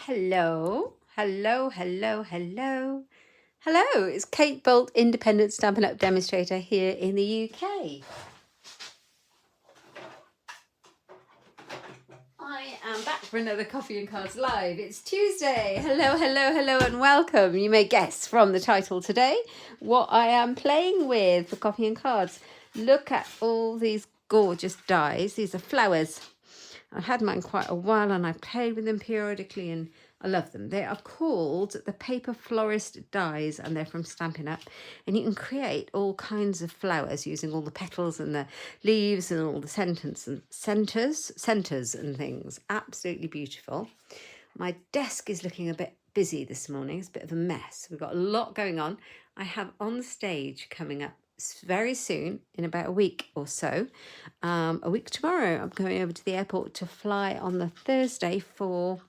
Hello, hello, hello, hello. Hello, it's Kate Bolt, independent Stampin' Up demonstrator here in the UK. I am back for another Coffee and Cards Live. It's Tuesday. Hello, hello, hello, and welcome. You may guess from the title today what I am playing with for Coffee and Cards. Look at all these gorgeous dies. These are flowers. I've had mine quite a while and I've played with them periodically and I love them. They are called the Paper Florist dies and they're from Stampin' Up. And you can create all kinds of flowers using all the petals and the leaves and all the centers and things. Absolutely beautiful. My desk is looking a bit busy this morning. It's a bit of a mess. We've got a lot going on. I have on stage coming up very soon, in about a week or so. A week tomorrow, I'm going over to the airport to fly on the Thursday for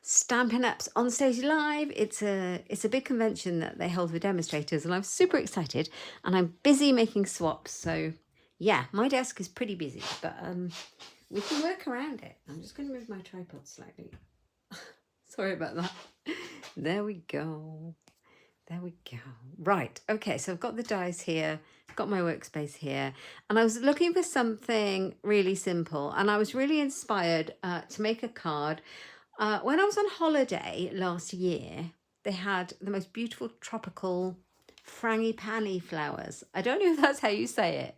Stampin' Up's On Stage Live. It's a big convention that they hold for demonstrators, and I'm super excited. And I'm busy making swaps, so yeah, my desk is pretty busy, but we can work around it. I'm just going to move my tripod slightly. Sorry about that. There we go. There we go. Right. Okay. So I've got the dies here. I've got my workspace here. And I was looking for something really simple. And I was really inspired to make a card. When I was on holiday last year, they had the most beautiful tropical frangipani flowers. I don't know if that's how you say it.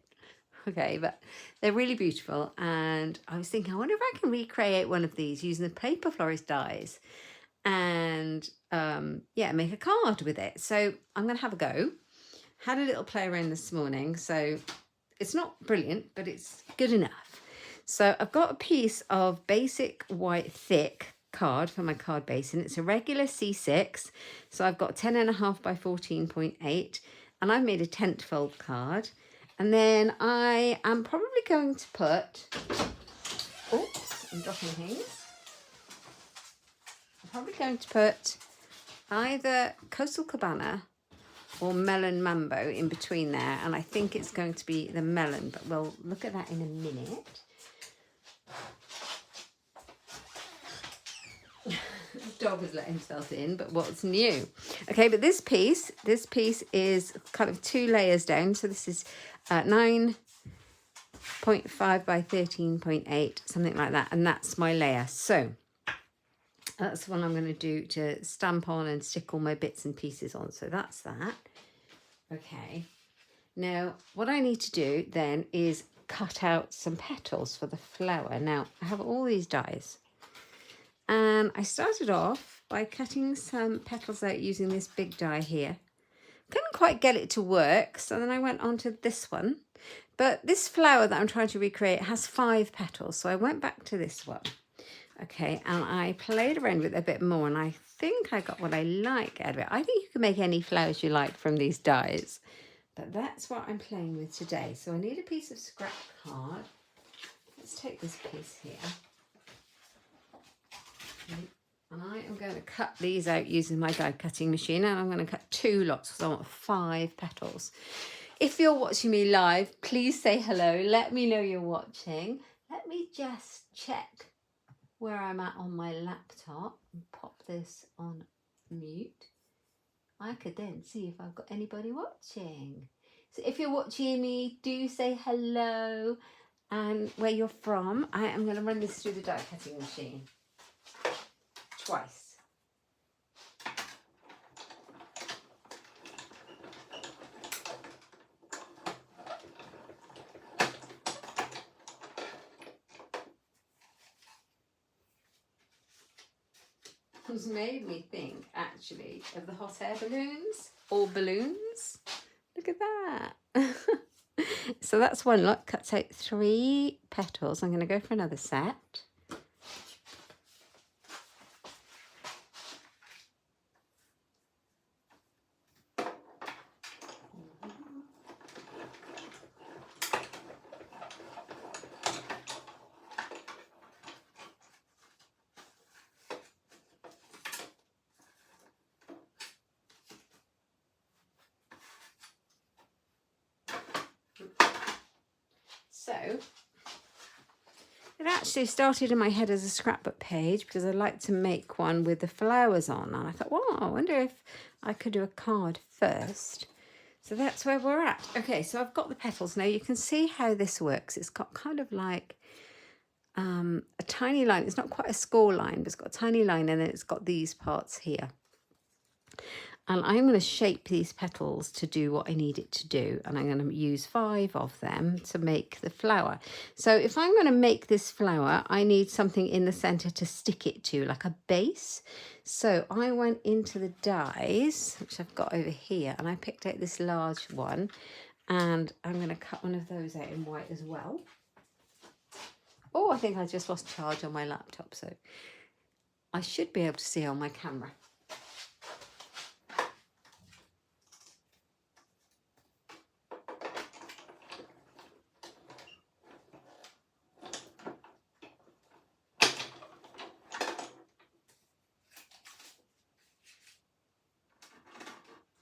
Okay, but they're really beautiful. And I was thinking, I wonder if I can recreate one of these using the Paper Florist dies and yeah, make a card with it. So I'm going to have a go. Had a little play around this morning. So it's not brilliant, but it's good enough. So I've got a piece of basic white thick card for my card base, and it's a regular C6. So I've got 10.5 by 14.8, and I've made a tent fold card. And then I am probably going to put, oops, I'm dropping things. I'm probably going to put either Coastal Cabana or Melon Mambo in between there. And I think it's going to be the melon, but we'll look at that in a minute. The dog has let himself in, but what's new? Okay, but this piece is kind of 2 layers down. So this is 9.5 by 13.8, something like that. And that's my layer. So that's what I'm going to do to stamp on and stick all my bits and pieces on. So that's that. Okay. Now, what I need to do then is cut out some petals for the flower. Now, I have all these dies. And I started off by cutting some petals out using this big die here. Couldn't quite get it to work, so then I went on to this one. But this flower that I'm trying to recreate has 5 petals, so I went back to this one. Okay, and I played around with it a bit more, and I think I got what I like out of it. I think you can make any flowers you like from these dies, but that's what I'm playing with today. So I need a piece of scrap card. Let's take this piece here. Okay. And I am going to cut these out using my die cutting machine, and I'm going to cut 2 lots because I want 5 petals. If you're watching me live, please say hello. Let me know you're watching. Let me just check where I'm at on my laptop and pop this on mute. I could then see if I've got anybody watching. So if you're watching me, do say hello and where you're from. I am going to run this through the die cutting machine twice. It's made me think actually of the hot air balloons or balloons. Look at that. So that's one lot, cuts out 3 petals. I'm going to go for another set. So it actually started in my head as a scrapbook page because I like to make one with the flowers on. And I thought, well, I wonder if I could do a card first. So that's where we're at. Okay, so I've got the petals now. You can see how this works. It's got kind of like a tiny line. It's not quite a score line, but it's got a tiny line, and then it's got these parts here. And I'm going to shape these petals to do what I need it to do. And I'm going to use 5 of them to make the flower. So if I'm going to make this flower, I need something in the center to stick it to, like a base. So I went into the dies, which I've got over here, and I picked out this large one. And I'm going to cut one of those out in white as well. Oh, I think I just lost charge on my laptop, so I should be able to see on my camera.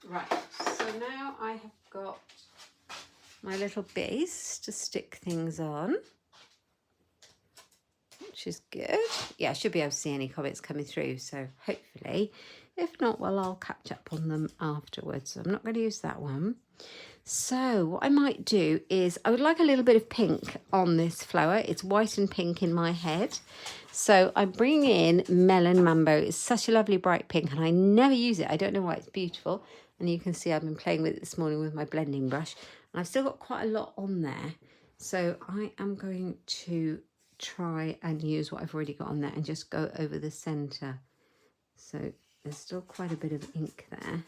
Right, so now I have got my little base to stick things on, which is good. Yeah, I should be able to see any comments coming through, so hopefully. If not, well, I'll catch up on them afterwards. So I'm not going to use that one. So what I might do is, I would like a little bit of pink on this flower. It's white and pink in my head. So I'm bringing in Melon Mambo. It's such a lovely bright pink, and I never use it. I don't know why. It's beautiful. And you can see I've been playing with it this morning with my blending brush. And I've still got quite a lot on there. So I am going to try and use what I've already got on there and just go over the centre. So there's still quite a bit of ink there.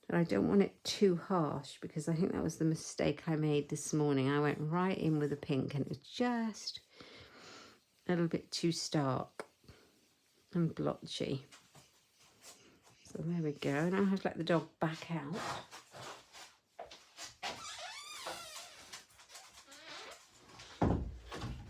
But I don't want it too harsh, because I think that was the mistake I made this morning. I went right in with the pink and it was just a little bit too stark and blotchy. So there we go. Now I have to let the dog back out.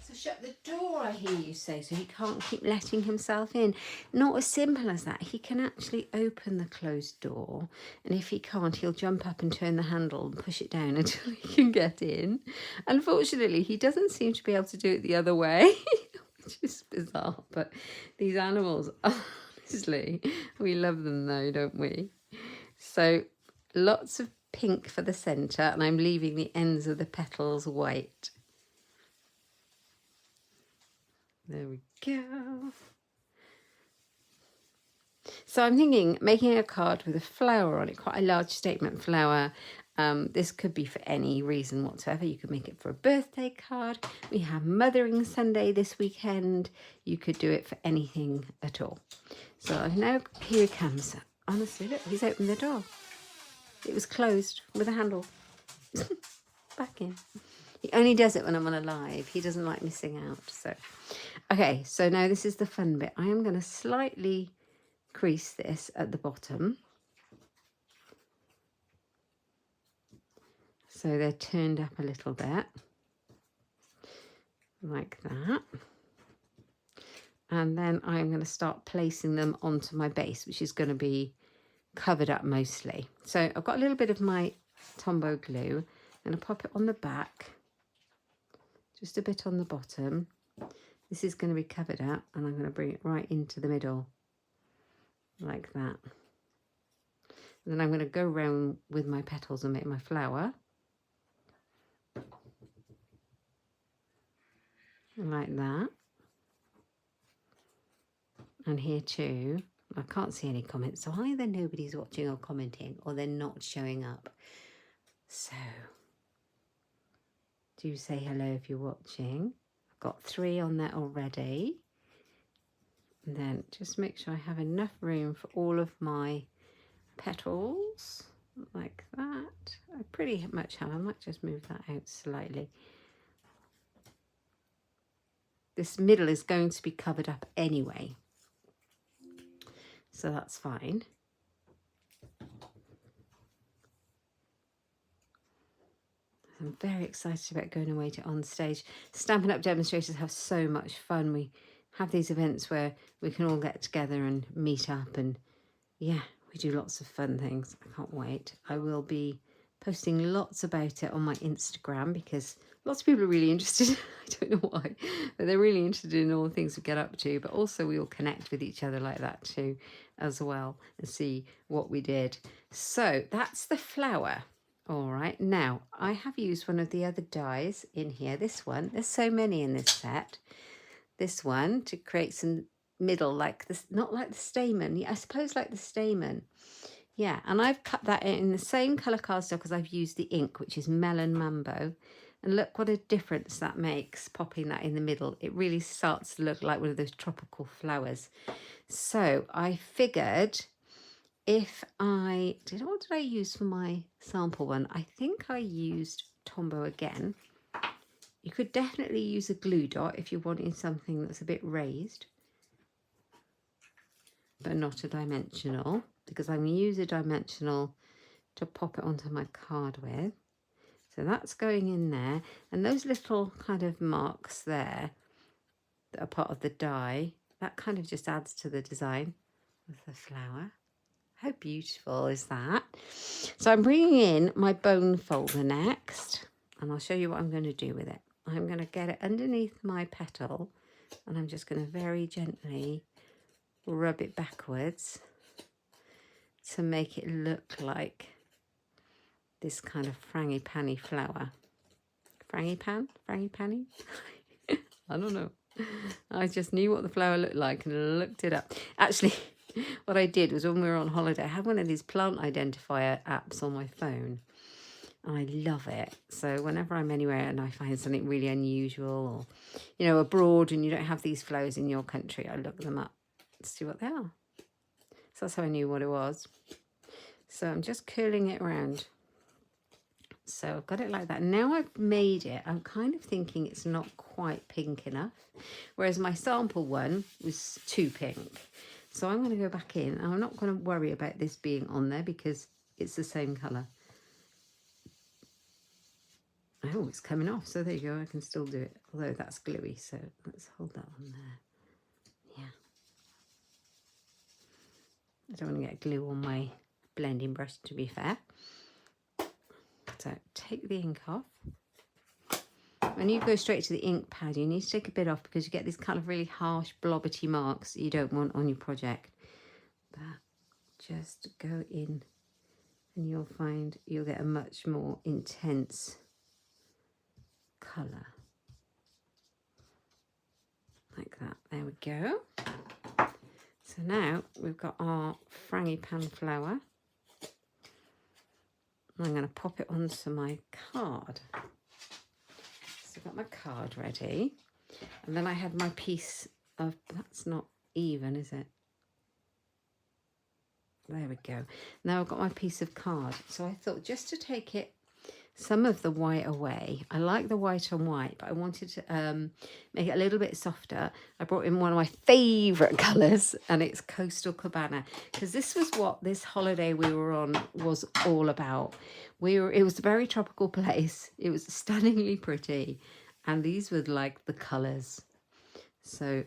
So shut the door, I hear you say, so he can't keep letting himself in. Not as simple as that. He can actually open the closed door, and if he can't, he'll jump up and turn the handle and push it down until he can get in. Unfortunately, he doesn't seem to be able to do it the other way, which is bizarre, but these animals, honestly, we love them though, don't we? So lots of pink for the centre, and I'm leaving the ends of the petals white. There we go. So I'm thinking making a card with a flower on it, quite a large statement flower. This could be for any reason whatsoever. You could make it for a birthday card. We have Mothering Sunday this weekend. You could do it for anything at all. So I've now, here he comes. Honestly, look, he's opened the door. It was closed with a handle. Back in. He only does it when I'm on a live. He doesn't like missing out. So, okay, so now this is the fun bit. I am going to slightly crease this at the bottom. So they're turned up a little bit. Like that. And then I'm going to start placing them onto my base, which is going to be covered up mostly. So I've got a little bit of my Tombow glue. I'm going to pop it on the back. Just a bit on the bottom. This is going to be covered up, and I'm going to bring it right into the middle. Like that. And then I'm going to go around with my petals and make my flower. Like that. And here too, I can't see any comments, so either nobody's watching or commenting, or they're not showing up. So do say hello if you're watching. I've got 3 on there already. And then just make sure I have enough room for all of my petals, like that. I pretty much have. I might just move that out slightly. This middle is going to be covered up anyway, so that's fine. I'm very excited about going away to on stage. Stampin' Up demonstrators have so much fun. We have these events where we can all get together and meet up, and yeah, we do lots of fun things. I can't wait. I will be posting lots about it on my Instagram, because Lots of people are really interested. I don't know why, but they're really interested in all the things we get up to. But also we all connect with each other like that too, as well, and see what we did. So that's the flower. All right, now I have used one of the other dies in here. This one, there's so many in this set. This one to create some middle, like this, not like the stamen. Yeah, I suppose like the stamen. Yeah, and I've cut that in the same colour cardstock as I've used the ink, which is Melon Mambo. And look what a difference that makes, popping that in the middle. It really starts to look like one of those tropical flowers. So I figured what did I use for my sample one? I think I used Tombow again. You could definitely use a glue dot if you're wanting something that's a bit raised, but not a dimensional, because I'm going to use a dimensional to pop it onto my card with. So that's going in there, and those little kind of marks there that are part of the die, that kind of just adds to the design of the flower. How beautiful is that? So I'm bringing in my bone folder next, and I'll show you what I'm going to do with it. I'm going to get it underneath my petal, and I'm just going to very gently rub it backwards to make it look like this kind of frangipani flower. Frangipani? I don't know. I just knew what the flower looked like and looked it up. Actually, what I did was when we were on holiday, I had one of these plant identifier apps on my phone. And I love it. So whenever I'm anywhere and I find something really unusual, or, abroad, and you don't have these flowers in your country, I look them up to see what they are. So that's how I knew what it was. So I'm just curling it around. So I've got it like that. Now I've made it, I'm kind of thinking it's not quite pink enough, whereas my sample one was too pink. So I'm going to go back in, and I'm not going to worry about this being on there because it's the same colour. Oh, it's coming off, so there you go, I can still do it, although that's gluey, so let's hold that on there. Yeah. I don't want to get glue on my blending brush, to be fair. So take the ink off. When you go straight to the ink pad, you need to take a bit off because you get these kind of really harsh blobberty marks that you don't want on your project. But just go in and you'll find you'll get a much more intense colour. Like that. There we go. So now we've got our frangipan flower. I'm going to pop it onto my card. So I've got my card ready. And then I had my piece of, that's not even, is it? There we go. Now I've got my piece of card. So I thought just to take it, some of the white away. I like the white on white, but I wanted to make it a little bit softer. I brought in one of my favourite colours, and it's Coastal Cabana, because this was what this holiday we were on was all about. It was a very tropical place. It was stunningly pretty, and these were like the colours. So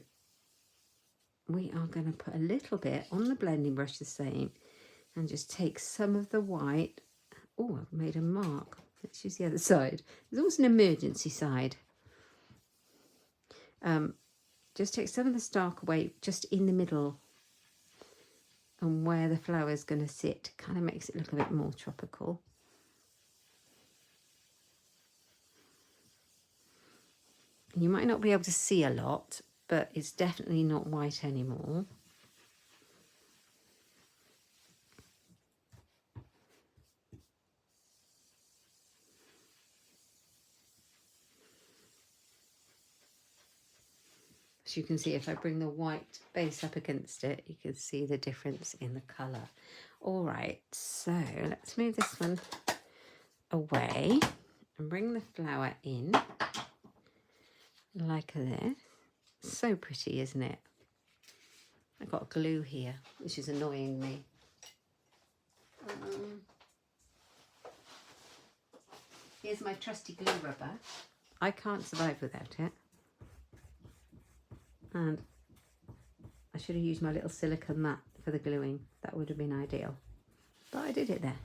we are going to put a little bit on the blending brush the same, and just take some of the white. Oh, I've made a mark. Let's use the other side. There's always an emergency side. Just take some of the stark away just in the middle, and where the flower is going to sit kind of makes it look a bit more tropical. You might not be able to see a lot, but it's definitely not white anymore. So you can see if I bring the white base up against it, you can see the difference in the colour. All right, so let's move this one away and bring the flower in like this. So pretty, isn't it? I've got glue here, which is annoying me. Here's my trusty glue rubber. I can't survive without it. And I should have used my little silicone mat for the gluing. That would have been ideal. But I did it there.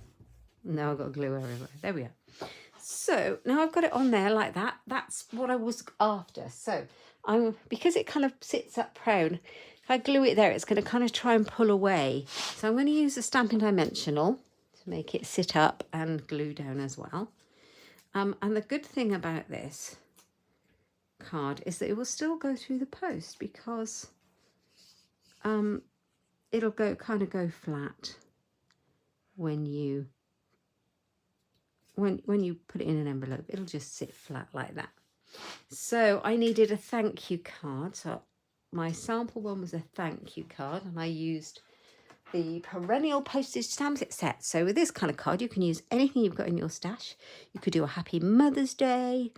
Now I've got glue everywhere. There we are. So now I've got it on there like that. That's what I was after. So because it kind of sits up prone, if I glue it there, it's going to kind of try and pull away. So I'm going to use the Stampin' Dimensional to make it sit up and glue down as well. And the good thing about this card is that it will still go through the post, because it'll go flat when you put it in an envelope. It'll just sit flat like that. So I needed a thank you card. So my sample one was a thank you card, and I used the perennial postage stamp set. So with this kind of card, you can use anything you've got in your stash. You could do a Happy Mother's Day.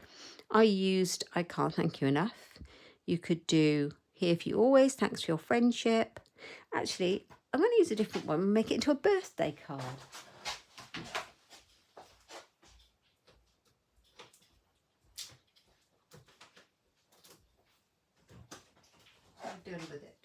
I used I Can't Thank You Enough. You could do Here For You Always, Thanks for Your Friendship. Actually, I'm going to use a different one and make it into a birthday card. I'm done with it.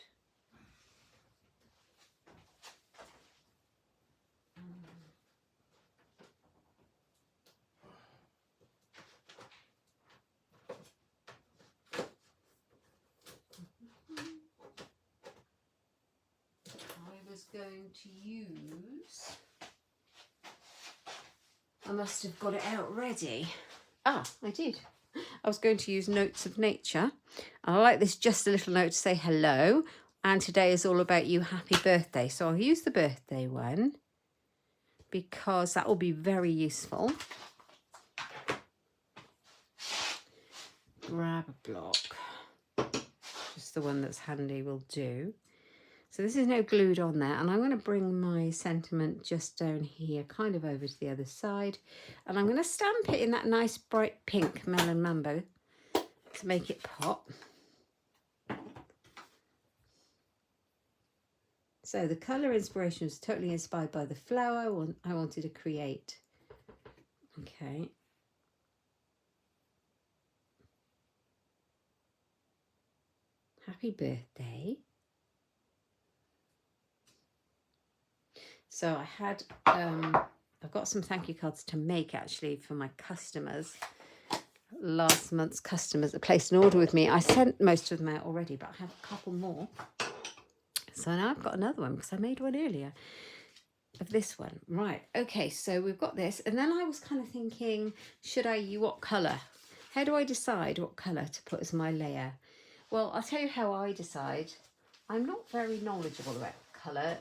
Going to use, I must have got it out ready. I did. I was going to use Notes of Nature. I like this just a little note to say hello, and today is all about you, happy birthday. So I'll use the birthday one because that will be very useful. Grab a block, just the one that's handy will do. So this is now glued on there, and I'm going to bring my sentiment just down here, kind of over to the other side, and I'm going to stamp it in that nice bright pink Melon Mambo to make it pop. So the colour inspiration was totally inspired by the flower I wanted to create. Okay. Happy birthday. So I had, I've got some thank you cards to make actually for my customers. Last month's customers that placed an order with me. I sent most of them out already, but I have a couple more. So now I've got another one because I made one earlier of this one. Right, okay, so we've got this. And then I was kind of thinking, what colour? How do I decide what colour to put as my layer? Well, I'll tell you how I decide. I'm not very knowledgeable about colour.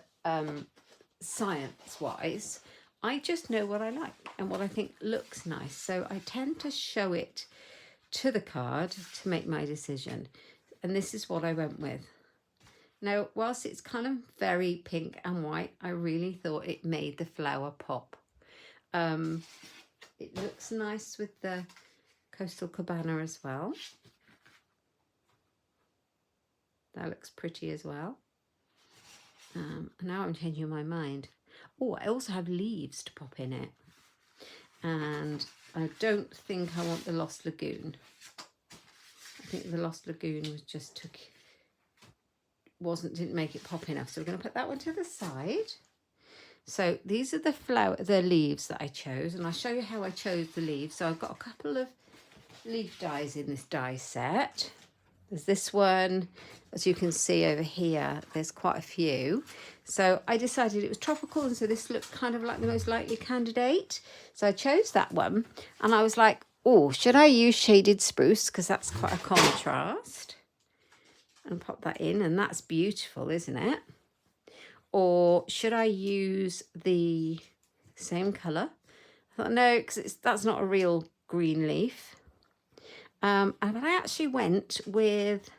Science-wise, I just know what I like and what I think looks nice. So I tend to show it to the card to make my decision. And this is what I went with. Now, whilst it's kind of very pink and white, I really thought it made the flower pop. It looks nice with the Coastal Cabana as well. That looks pretty as well. Now I'm changing my mind. Oh, I also have leaves to pop in it. And I don't think I want the Lost Lagoon. I think the Lost Lagoon was just didn't make it pop enough. So we're going to put that one to the side. So these are the leaves that I chose, and I'll show you how I chose the leaves. So I've got a couple of leaf dies in this die set. There's this one, as you can see over here, there's quite a few. So I decided it was tropical, and so this looked kind of like the most likely candidate. So I chose that one, and I was like, oh, should I use Shaded Spruce? Because that's quite a contrast. And pop that in, and that's beautiful, isn't it? Or should I use the same colour? I thought, no, because that's not a real green leaf. But I actually went with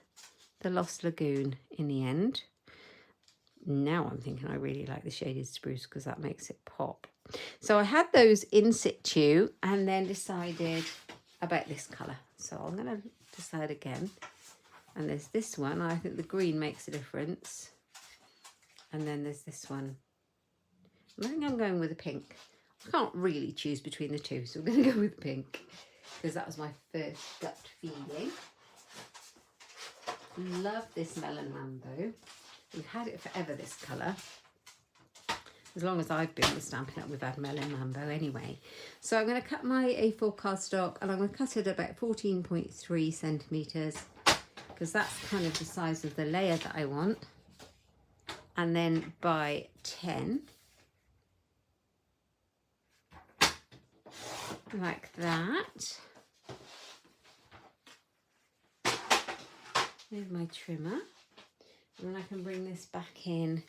the Lost Lagoon in the end. Now I'm thinking I really like the Shaded Spruce because that makes it pop. So I had those in situ and then decided about this colour. So I'm going to decide again. And there's this one. I think the green makes a difference. And then there's this one. I think I'm going with the pink. I can't really choose between the two, so I'm going to go with pink. Because that was my first gut feeling. Love this Melon Mambo. We've had it forever, this colour. As long as I've been with Stampin' Up, we've had Melon Mambo anyway. So I'm going to cut my A4 cardstock, and I'm going to cut it about 14.3 centimetres, because that's kind of the size of the layer that I want. And then by 10, like that. There's my trimmer. And then I can bring this back in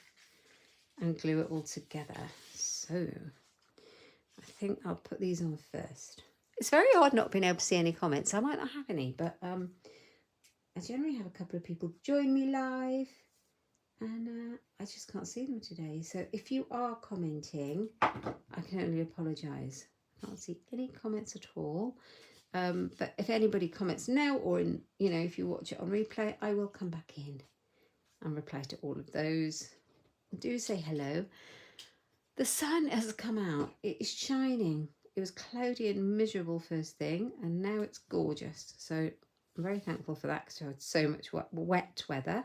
and glue it all together. So I think I'll put these on first. It's very odd not being able to see any comments. I might not have any, but I generally have a couple of people join me live, and I just can't see them today. So if you are commenting, I can only apologise. I can't see any comments at all. But if anybody comments now, or in, you know, if you watch it on replay, I will come back in and reply to all of those. Do say hello. The sun has come out. It is shining. It was cloudy and miserable first thing, and now it's gorgeous. So I'm very thankful for that, because I had so much wet weather.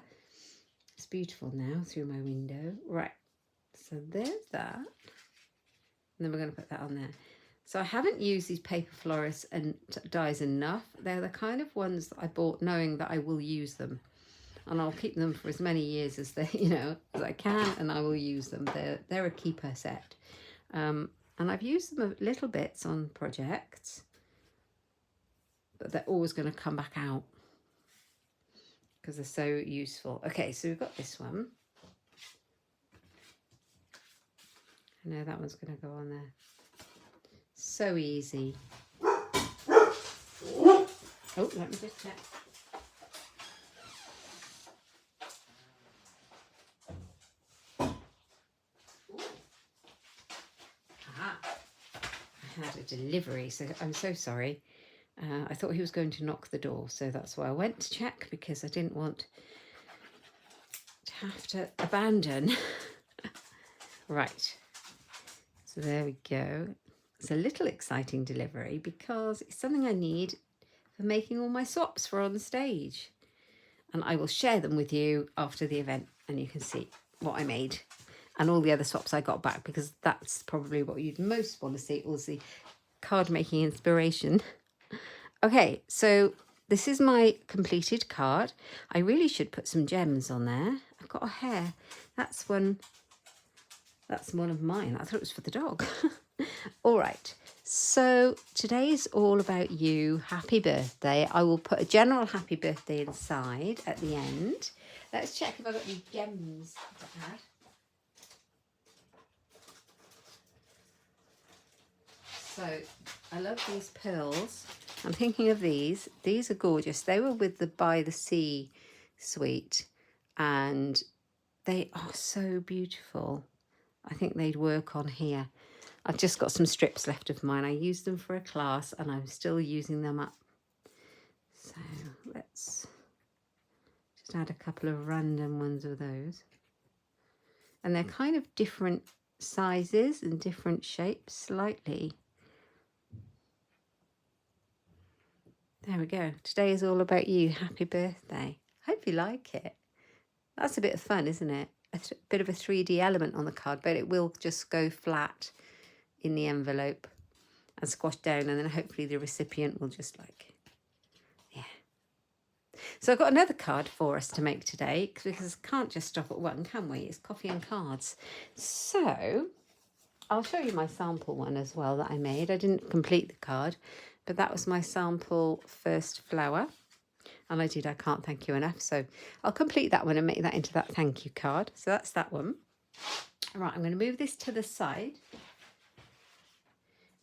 It's beautiful now through my window. Right, so there's that. And then we're going to put that on there. So I haven't used these Paper Florist and dies enough. They're the kind of ones that I bought knowing that I will use them. And I'll keep them for as many years as they, you know, as I can, and I will use them. They're a keeper set. And I've used them a little bits on projects, but they're always going to come back out because they're so useful. Okay, so we've got this one. I know that one's going to go on there. So easy. Oh, let me just check. I had a delivery, so I'm so sorry. I thought he was going to knock the door, so that's why I went to check, because I didn't want to have to abandon. Right, so there we go. It's a little exciting delivery because it's something I need for making all my swaps for on stage, and I will share them with you after the event, and you can see what I made and all the other swaps I got back, because that's probably what you'd most want to see, all the card making inspiration. Okay, so this is my completed card. I really should put some gems on there. I've got a hair. That's one of mine. I thought it was for the dog. All right, so today's all about you. Happy birthday. I will put a general happy birthday inside at the end. Let's check if I've got any gems to add. So I love these pearls. I'm thinking of these. These are gorgeous. They were with the By the Sea suite, and they are so beautiful. I think they'd work on here. I've just got some strips left of mine. I used them for a class, and I'm still using them up. So let's just add a couple of random ones of those. And they're kind of different sizes and different shapes slightly. There we go. Today is all about you. Happy birthday. Hope you like it. That's a bit of fun, isn't it? A bit of a 3D element on the card, but it will just go flat in the envelope and squash down, and then hopefully the recipient will just like, yeah. So I've got another card for us to make today, because I can't just stop at one, can we? It's coffee and cards. So I'll show you my sample one as well that I made. I didn't complete the card, but that was my sample first flower. And I can't thank you enough. So I'll complete that one and make that into that thank you card. So that's that one. All right, I'm going to move this to the side.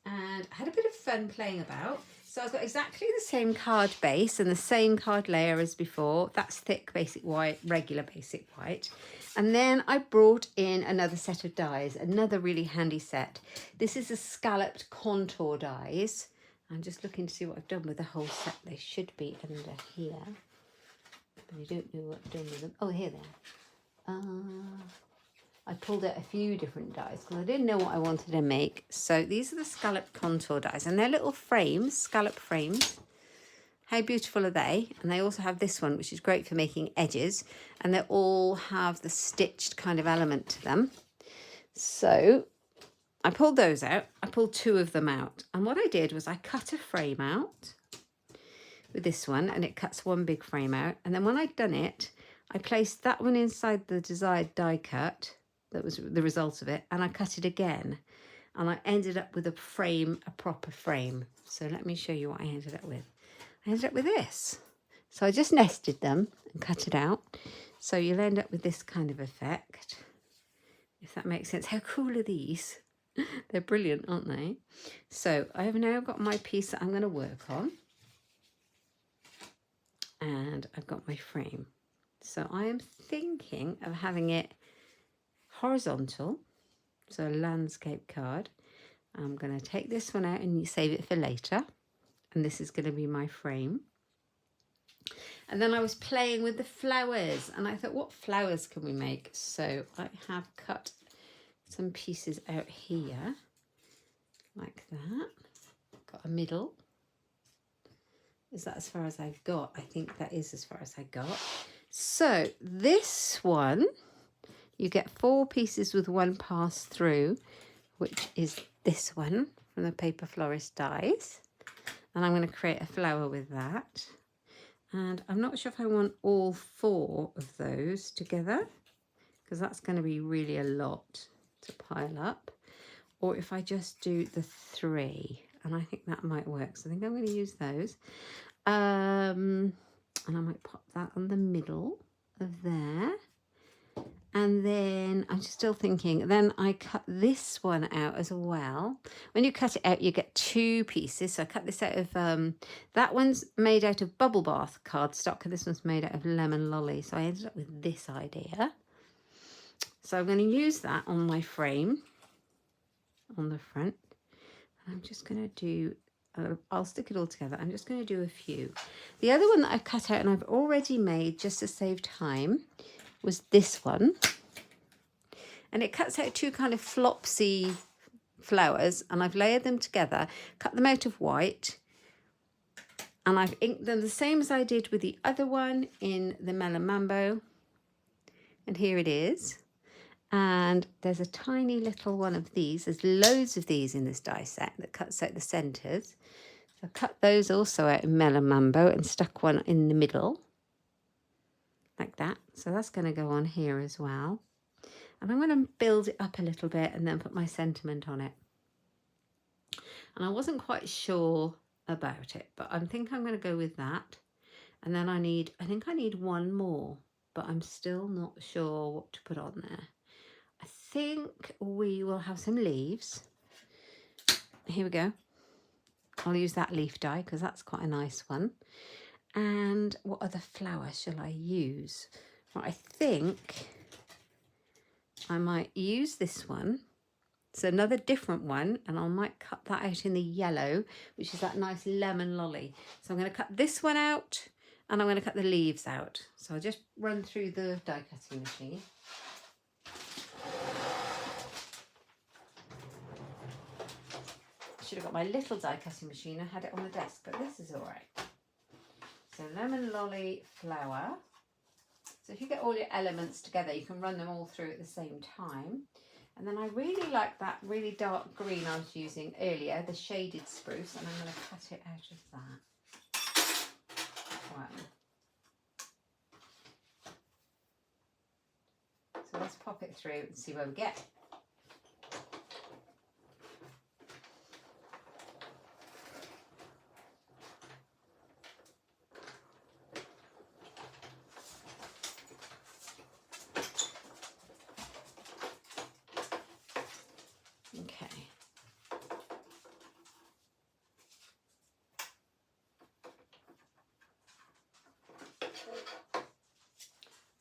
And I had a bit of fun playing about. So I've got exactly the same card base and the same card layer as before. That's thick basic white, regular basic white. And then I brought in another set of dies, another really handy set. This is a scalloped contour dies. I'm just looking to see what I've done with the whole set. They should be under here, but I don't know what I've done with them. Oh, here they are. I pulled out a few different dies because I didn't know what I wanted to make. So these are the scalloped contour dies, and they're little frames, scallop frames. How beautiful are they? And they also have this one, which is great for making edges, and they all have the stitched kind of element to them. So I pulled those out. I pulled 2 of them out. And what I did was I cut a frame out with this one, and it cuts one big frame out. And then when I'd done it, I placed that one inside the desired die cut. That was the result of it. And I cut it again. And I ended up with a frame, a proper frame. So let me show you what I ended up with. I ended up with this. So I just nested them and cut it out. So you'll end up with this kind of effect, if that makes sense. How cool are these? They're brilliant, aren't they? So I have now got my piece that I'm going to work on. And I've got my frame. So I am thinking of having it horizontal. So a landscape card. I'm going to take this one out and save it for later. And this is going to be my frame. And then I was playing with the flowers. And I thought, what flowers can we make? So I have cut some pieces out here. Like that. Got a middle. Is that as far as I've got? I think that is as far as I got. So this one, you get 4 pieces with 1 pass through, which is this one from the Paper Florist dies. And I'm going to create a flower with that. And I'm not sure if I want all 4 of those together, because that's going to be really a lot to pile up. Or if I just do the 3, and I think that might work. So I think I'm going to use those. And I might pop that on the middle of there. And then I'm just still thinking, then I cut this one out as well. When you cut it out, you get 2 pieces. So I cut this out of, that one's made out of bubble bath cardstock, and this one's made out of lemon lolly. So I ended up with this idea. So I'm going to use that on my frame on the front. I'm just going to do, I'll stick it all together. I'm just going to do a few. The other one that I've cut out and I've already made just to save time was this one. And it cuts out 2 kind of flopsy flowers, and I've layered them together, cut them out of white, and I've inked them the same as I did with the other one in the Melon Mambo. And here it is. And there's a tiny little one of these. There's loads of these in this die set that cuts out the centres. So I cut those also out in Melon Mambo and stuck one in the middle. Like that. So that's going to go on here as well. And I'm going to build it up a little bit and then put my sentiment on it. And I wasn't quite sure about it, but I think I'm going to go with that. And then I think I need 1 more, but I'm still not sure what to put on there. I think we will have some leaves. Here we go. I'll use that leaf die because that's quite a nice one. And what other flower shall I use? Well, I think I might use this one. It's another different one, and I might cut that out in the yellow, which is that nice lemon lolly. So I'm going to cut this one out, and I'm going to cut the leaves out. So I'll just run through the die cutting machine. Should have got my little die cutting machine. I had it on the desk, but this is all right. So lemon lolly flower. So if you get all your elements together, you can run them all through at the same time. And then I really like that really dark green I was using earlier, the shaded spruce, and I'm going to cut it out of that one. So let's pop it through and see where we get.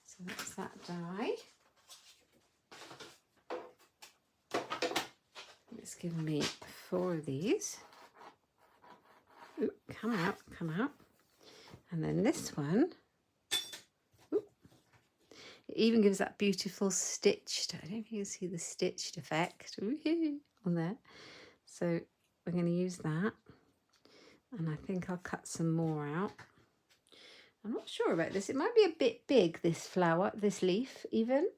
So that's that die. It's given me 4 of these. Ooh, come out, come out. And then this one. Ooh, it even gives that beautiful stitched, I don't know if you can see the stitched effect on there. So we're going to use that. And I think I'll cut some more out. I'm not sure about this. It might be a bit big, this flower, this leaf even,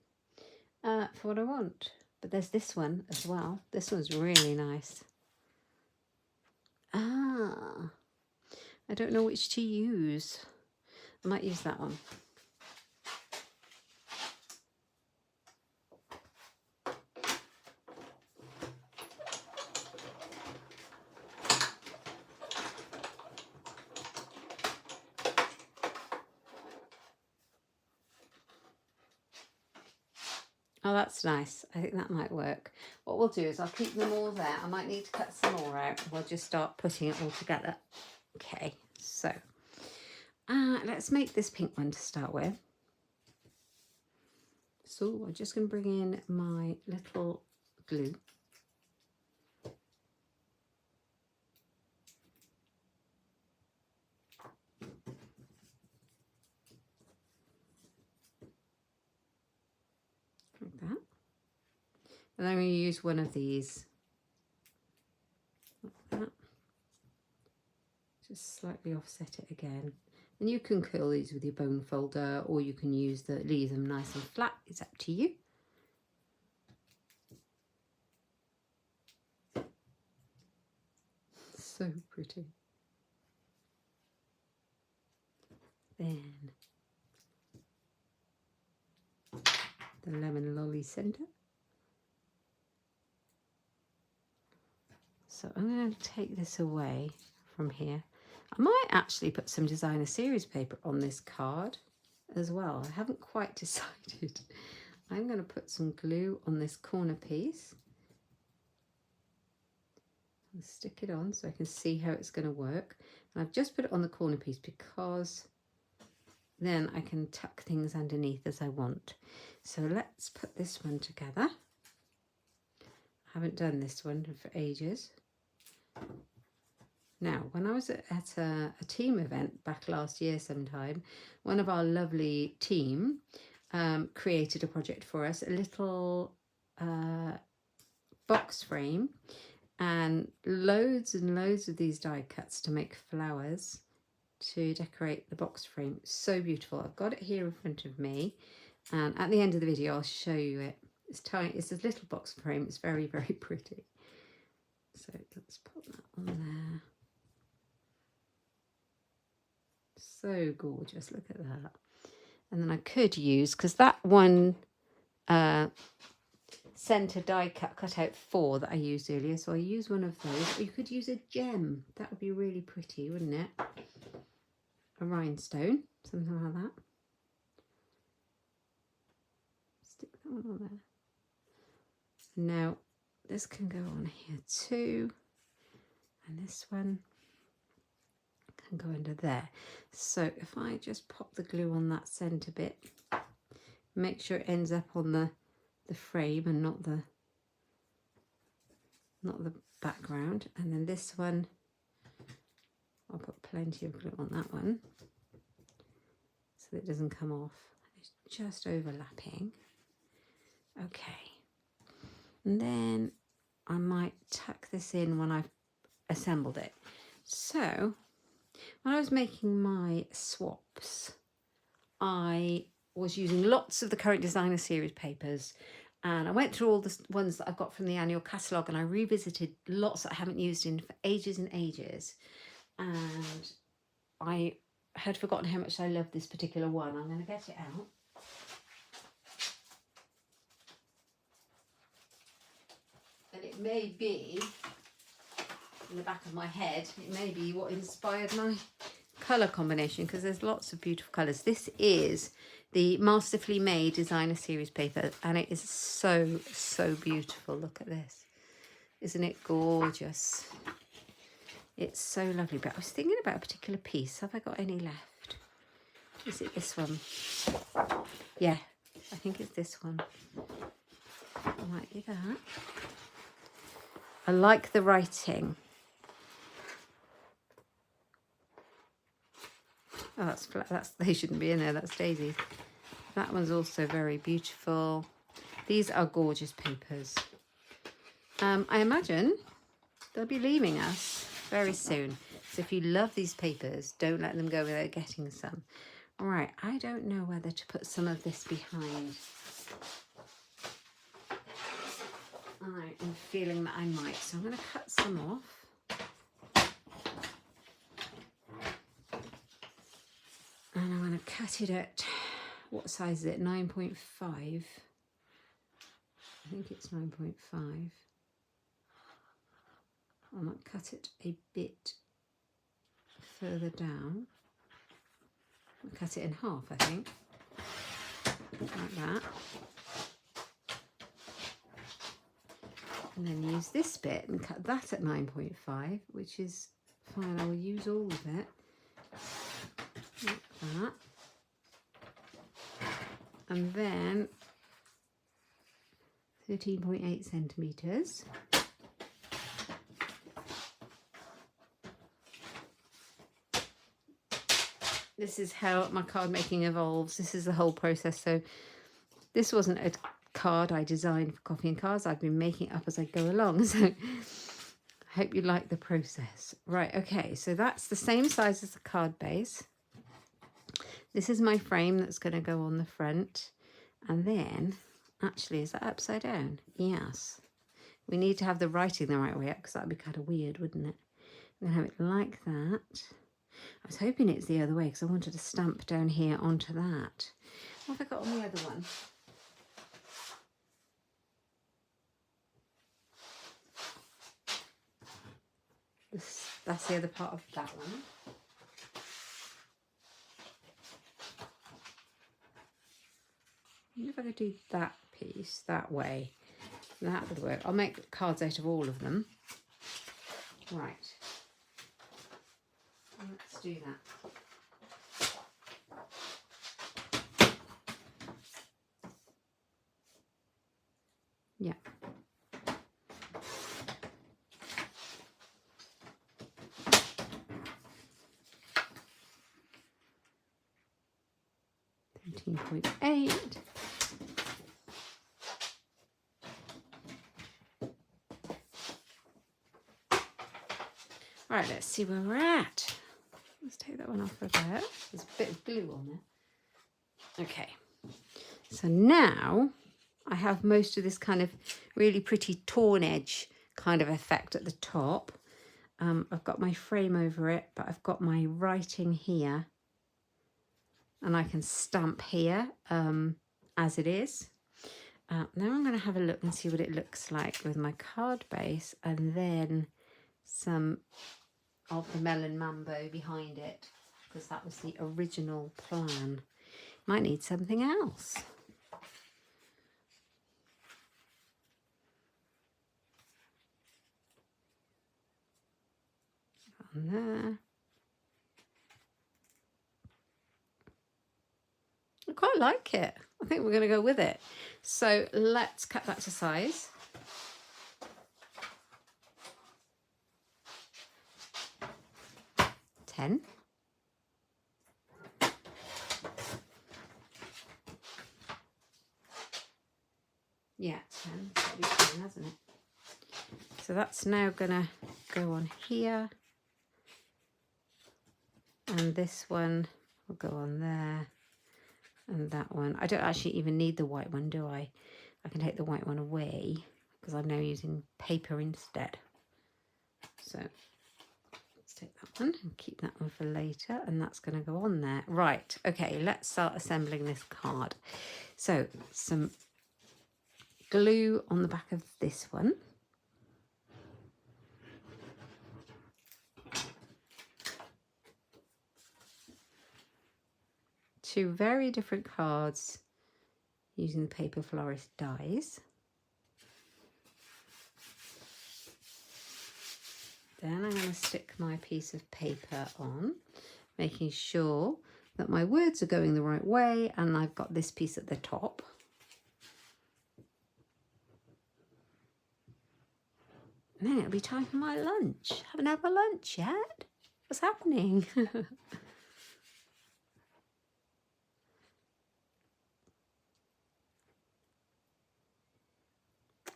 for what I want. But there's this one as well. This one's really nice. Ah, I don't know which to use. I might use that one. Oh, that's nice. I think that might work. What we'll do is I'll keep them all there. I might need to cut some more out. We'll just start putting it all together. Okay, so let's make this pink one to start with. So I'm just going to bring in my little glue. Like that. And I'm going to use one of these. Like that. Just slightly offset it again. And you can curl these with your bone folder, or you can leave them nice and flat. It's up to you. So pretty. Then the lemon lolly centre. So I'm going to take this away from here. I might actually put some designer series paper on this card as well. I haven't quite decided. I'm going to put some glue on this corner piece. I'll stick it on so I can see how it's going to work. And I've just put it on the corner piece because then I can tuck things underneath as I want. So let's put this one together. I haven't done this one for ages. Now, when I was at a team event back last year sometime, one of our lovely team created a project for us, a little box frame, and loads of these die cuts to make flowers to decorate the box frame. So beautiful. I've got it here in front of me, and at the end of the video I'll show you it. It's tiny, it's this little box frame. It's very, very pretty. So let's put that on there. So gorgeous, look at that. And then I could use, because that one centre die cut out 4 that I used earlier, so I use one of those. Or you could use a gem. That would be really pretty, wouldn't it? A rhinestone, something like that. Stick that one on there. Now this can go on here too, and this one can go under there. So if I just pop the glue on that centre bit, make sure it ends up on the frame and not the background, and then this one I'll put plenty of glue on that one so that it doesn't come off. It's just overlapping. Okay, and then I might tuck this in when I've assembled it. So when I was making my swaps, I was using lots of the current designer series papers, and I went through all the ones that I've got from the annual catalogue, and I revisited lots that I haven't used in for ages and ages, and I had forgotten how much I love this particular one. I'm going to get it out. And it may be, in the back of my head, it may be what inspired my colour combination, because there's lots of beautiful colours. This is the Masterfully Made designer series paper, and it is so, so beautiful. Look at this. Isn't it gorgeous? It's so lovely. But I was thinking about a particular piece. Have I got any left? Is it this one? Yeah, I think it's this one. It might be that. I like the writing. Oh, that's flat. They shouldn't be in there. That's Daisy. That one's also very beautiful. These are gorgeous papers. I imagine they'll be leaving us very soon. So if you love these papers, don't let them go without getting some. All right, I don't know whether to put some of this behind. I am feeling that I might, so I'm going to cut some off. And I'm going to cut it at, what size is it? 9.5. I think it's 9.5. I might cut it a bit further down. I'll cut it in half, I think, like that. And then use this bit and cut that at 9.5, which is fine. I will use all of it, like that. And then 13.8 centimetres. This is how my card making evolves. This is the whole process. So this wasn't a card I designed for Coffee and Cards. I've been making it up as I go along. So I hope you like the process. Right, okay, so that's the same size as the card base. This is my frame that's going to go on the front. And then, actually, is that upside down? Yes. We need to have the writing the right way up because that would be kind of weird, wouldn't it? I'm going to have it like that. I was hoping it's the other way because I wanted to stamp down here onto that. What have I got on the other one? That's the other part of that one. I wonder if I could do that piece that way. That would work. I'll make cards out of all of them. Right. Let's do that. Yeah. .8. Right, let's see where we're at. Let's take that one off a bit. There's a bit of glue on there. Okay, so now I have most of this kind of really pretty torn edge kind of effect at the top. I've got my frame over it, but I've got my writing here. And I can stamp here as it is. Now I'm going to have a look and see what it looks like with my card base and then some of the Melon Mambo behind it, because that was the original plan. Might need something else. On there. I quite like it. I think we're going to go with it. So let's cut that to size. Ten. Yeah, 10. It's got to be 10, hasn't it? So that's now going to go on here. And this one will go on there. And that one. I don't actually even need the white one, do I? I can take the white one away because I'm now using paper instead. So let's take that one and keep that one for later. And that's going to go on there. Right. Okay, let's start assembling this card. So some glue on the back of this one. Two very different cards using the Paper Florist dies. Then I'm going to stick my piece of paper on, making sure that my words are going the right way, and I've got this piece at the top. And then it'll be time for my lunch. Haven't had my lunch yet. What's happening?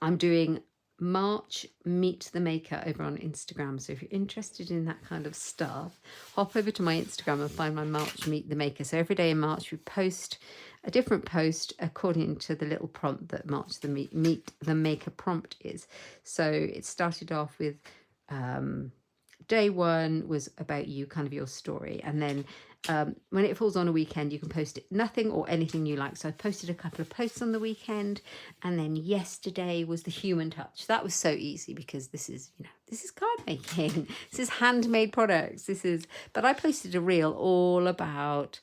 I'm doing March Meet the Maker over on Instagram. So if you're interested in that kind of stuff, hop over to my Instagram and find my March Meet the Maker. So every day in March we post a different post according to the little prompt that March the Meet the Maker prompt is. So it started off with day one was about you, kind of your story, and then when it falls on a weekend, you can post it nothing or anything you like. So I posted a couple of posts on the weekend, and then yesterday was the human touch. That was so easy because this is, you know, this is card making, this is handmade products, but I posted a reel all about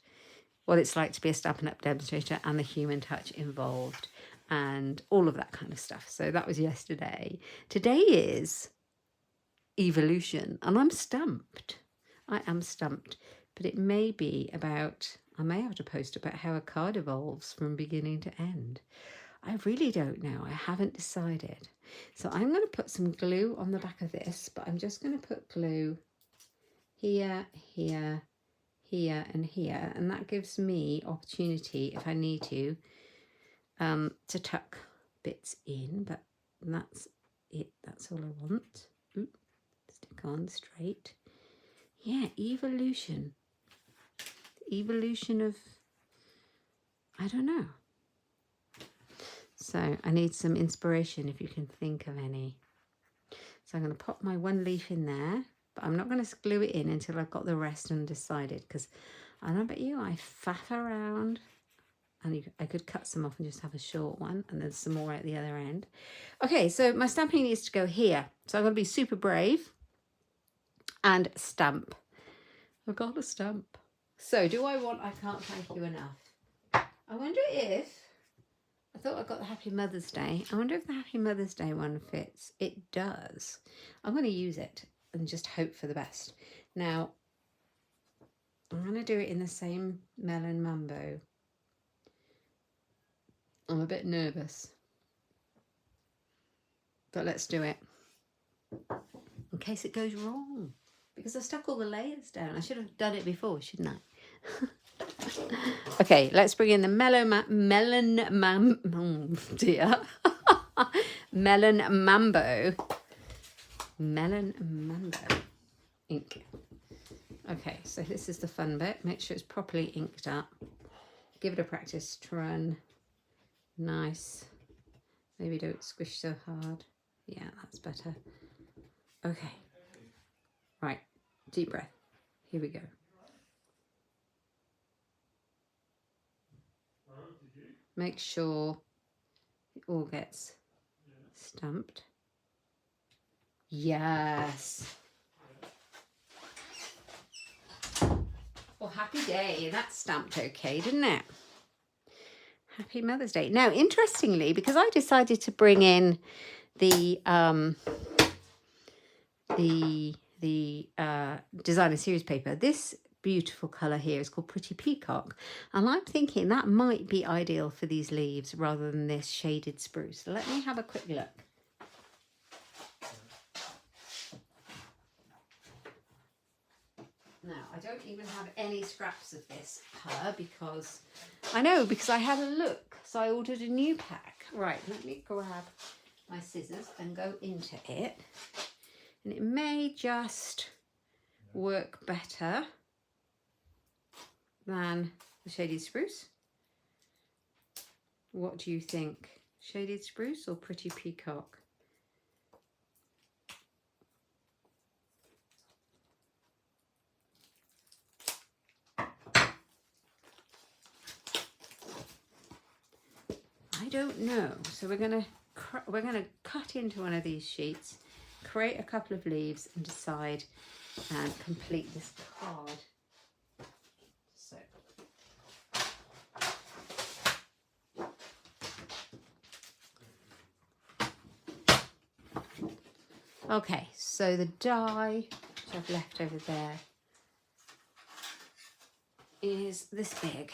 what it's like to be a Stampin' Up demonstrator and the human touch involved and all of that kind of stuff. So that was yesterday. Today is evolution, and I'm stumped. I am stumped. But it may be about, I may have to post about how a card evolves from beginning to end. I really don't know. I haven't decided. So I'm going to put some glue on the back of this, but I'm just going to put glue here, here, here, and here. And that gives me opportunity, if I need to tuck bits in. But that's it. That's all I want. Oop, stick on straight. Yeah, evolution. Evolution of, I don't know. So I need some inspiration if you can think of any. So I'm going to pop my one leaf in there, but I'm not going to glue it in until I've got the rest undecided, because I don't know about you, I faff around, and I could cut some off and just have a short one, and then some more at the other end. Okay, so my stamping needs to go here. So I'm going to be super brave and stamp. I've got to stamp. So do I want I Can't Thank You Enough? I wonder if, I thought I got the Happy Mother's Day. I wonder if the Happy Mother's Day one fits. It does. I'm going to use it and just hope for the best. Now, I'm going to do it in the same Melon Mambo. I'm a bit nervous, but let's do it. In case it goes wrong. Because I stuck all the layers down. I should have done it before, shouldn't I? Okay, let's bring in the Melon Mambo ink. Okay, so this is the fun bit. Make sure it's properly inked up. Give it a practice run. Nice. Maybe don't squish so hard. Yeah, that's better. Okay. Right, deep breath. Here we go. Make sure it all gets stamped. Yes. Well, happy day. That stamped okay, didn't it? Happy Mother's Day. Now, interestingly, because I decided to bring in the designer series paper, this beautiful colour here is called Pretty Peacock, and I'm thinking that might be ideal for these leaves rather than this shaded spruce. Let me have a quick look. Now, I don't even have any scraps of this colour because I had a look, so I ordered a new pack. Right, let me grab my scissors and go into it, and it may just work better than the shaded spruce. What do you think? Shaded spruce or Pretty Peacock? I don't know. So we're gonna cut into one of these sheets, create a couple of leaves, and decide and complete this card. So. Okay, so the die which I've left over there is this big.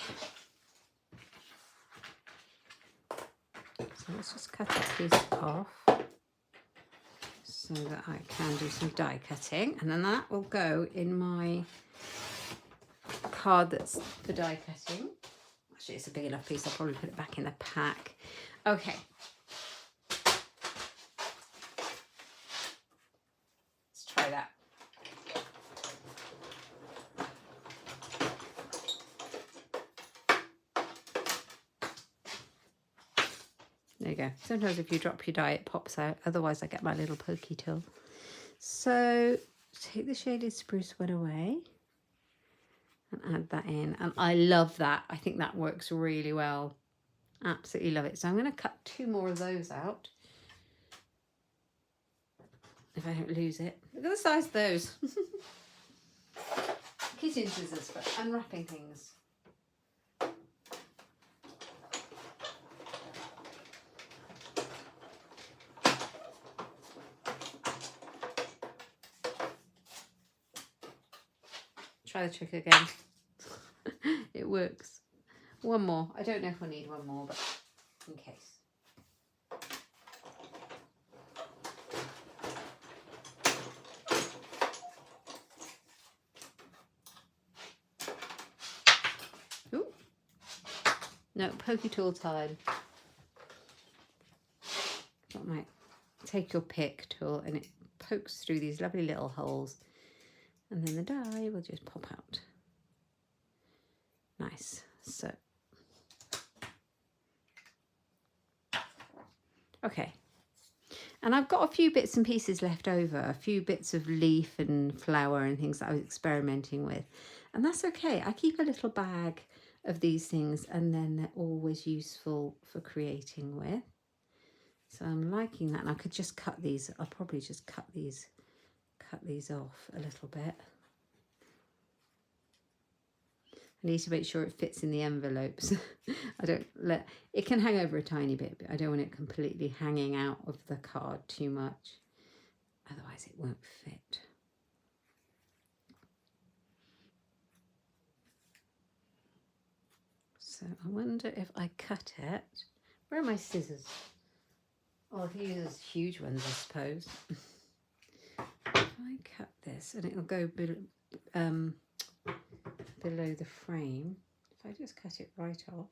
So let's just cut that piece off so that I can do some die cutting, and then that will go in my card that's for die cutting. Actually, it's a big enough piece, I'll probably put it back in the pack. Okay. There you go. Sometimes if you drop your die, it pops out. Otherwise, I get my little pokey tool. So take the shaded spruce one away and add that in. And I love that. I think that works really well. Absolutely love it. So I'm going to cut 2 more of those out. If I don't lose it. Look at the size of those. Kitchen scissors for unwrapping things. Try the trick again. It works. One more. I don't know if I need one more, but in case. Ooh. No, pokey tool time. Got my take your pick tool, and it pokes through these lovely little holes. And then the die will just pop out. Nice. So, okay. And I've got a few bits and pieces left over, a few bits of leaf and flower and things that I was experimenting with. And that's okay. I keep a little bag of these things, and then they're always useful for creating with. So I'm liking that. And I could just cut these. I'll probably just cut these off a little bit. I need to make sure it fits in the envelopes. I don't let it can hang over a tiny bit, but I don't want it completely hanging out of the card too much. Otherwise it won't fit. So I wonder if I cut it. Where are my scissors? Oh, I can use those huge ones, I suppose. If I cut this, and it'll go below the frame. If I just cut it right off.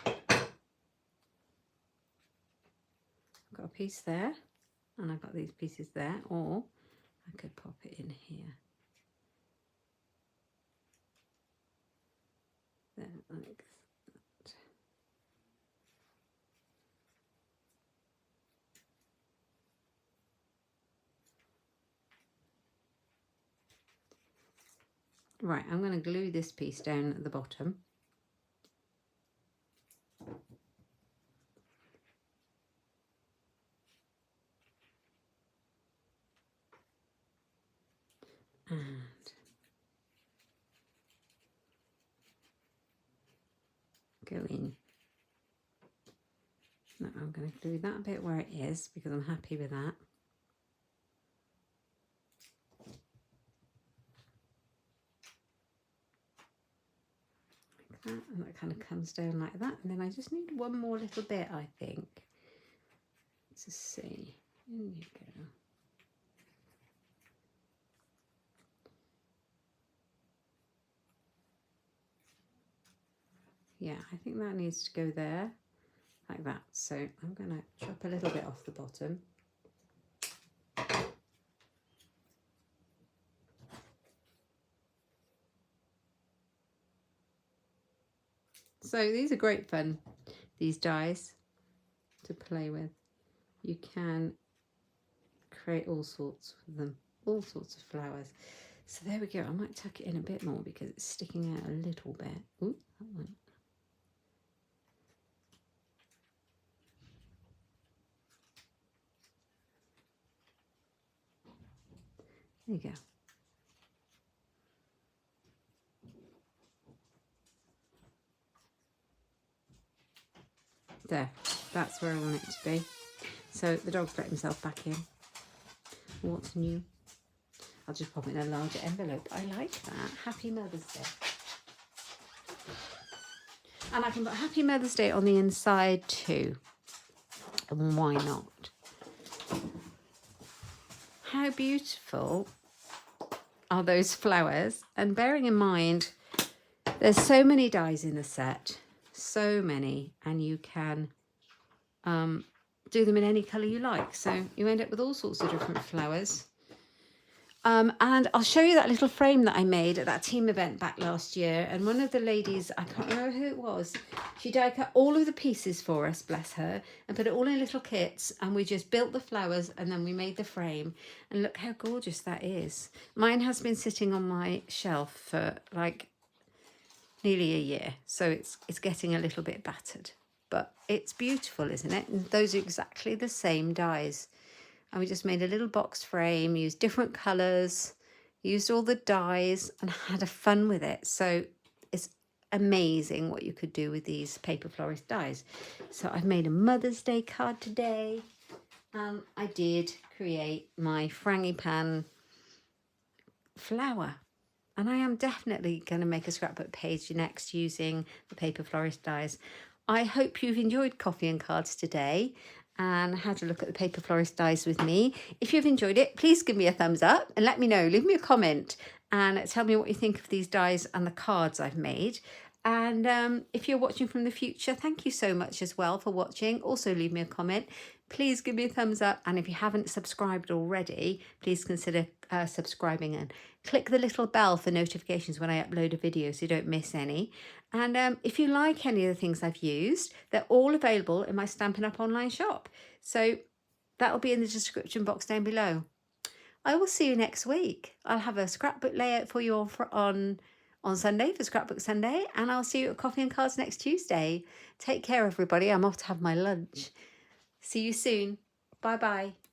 I've got a piece there, and I've got these pieces there, or I could pop it in here. There, like that. Right, I'm going to glue this piece down at the bottom. And go in. Now I'm going to glue that bit where it is because I'm happy with that. Like that, and that kind of comes down like that. And then I just need one more little bit, I think. To see. In you go. Yeah, I think that needs to go there, like that. So I'm going to chop a little bit off the bottom. So these are great fun, these dies, to play with. You can create all sorts with them, all sorts of flowers. So there we go. I might tuck it in a bit more because it's sticking out a little bit. Ooh, that one. There you go. There, that's where I want it to be. So the dog's let himself back in. What's new? I'll just pop it in a larger envelope. I like that. Happy Mother's Day. And I can put Happy Mother's Day on the inside too. And why not? How beautiful are those flowers? And bearing in mind, there's so many dies in the set. So many. And you can do them in any colour you like. So you end up with all sorts of different flowers. And I'll show you that little frame that I made at that team event back last year. And one of the ladies, I can't remember who it was, she die cut all of the pieces for us, bless her, and put it all in little kits. And we just built the flowers and then we made the frame. And look how gorgeous that is. Mine has been sitting on my shelf for like nearly a year. So it's getting a little bit battered. But it's beautiful, isn't it? And those are exactly the same dies. And we just made a little box frame, used different colours, used all the dies and had a fun with it. So it's amazing what you could do with these Paper Florist dies. So I've made a Mother's Day card today. I did create my frangipane flower. And I am definitely going to make a scrapbook page next using the Paper Florist dies. I hope you've enjoyed Coffee and Cards today and had a look at the Paper Florist dies with me. If you've enjoyed it, please give me a thumbs up and let me know. Leave me a comment and tell me what you think of these dies and the cards I've made. And if you're watching from the future, thank you so much as well for watching. Also leave me a comment. Please give me a thumbs up. And if you haven't subscribed already, please consider subscribing and click the little bell for notifications when I upload a video so you don't miss any. And if you like any of the things I've used, they're all available in my Stampin' Up online shop. So that'll be in the description box down below. I will see you next week. I'll have a scrapbook layout for you on Sunday for Scrapbook Sunday, and I'll see you at Coffee and Cards next Tuesday. Take care, everybody. I'm off to have my lunch. See you soon. Bye-bye.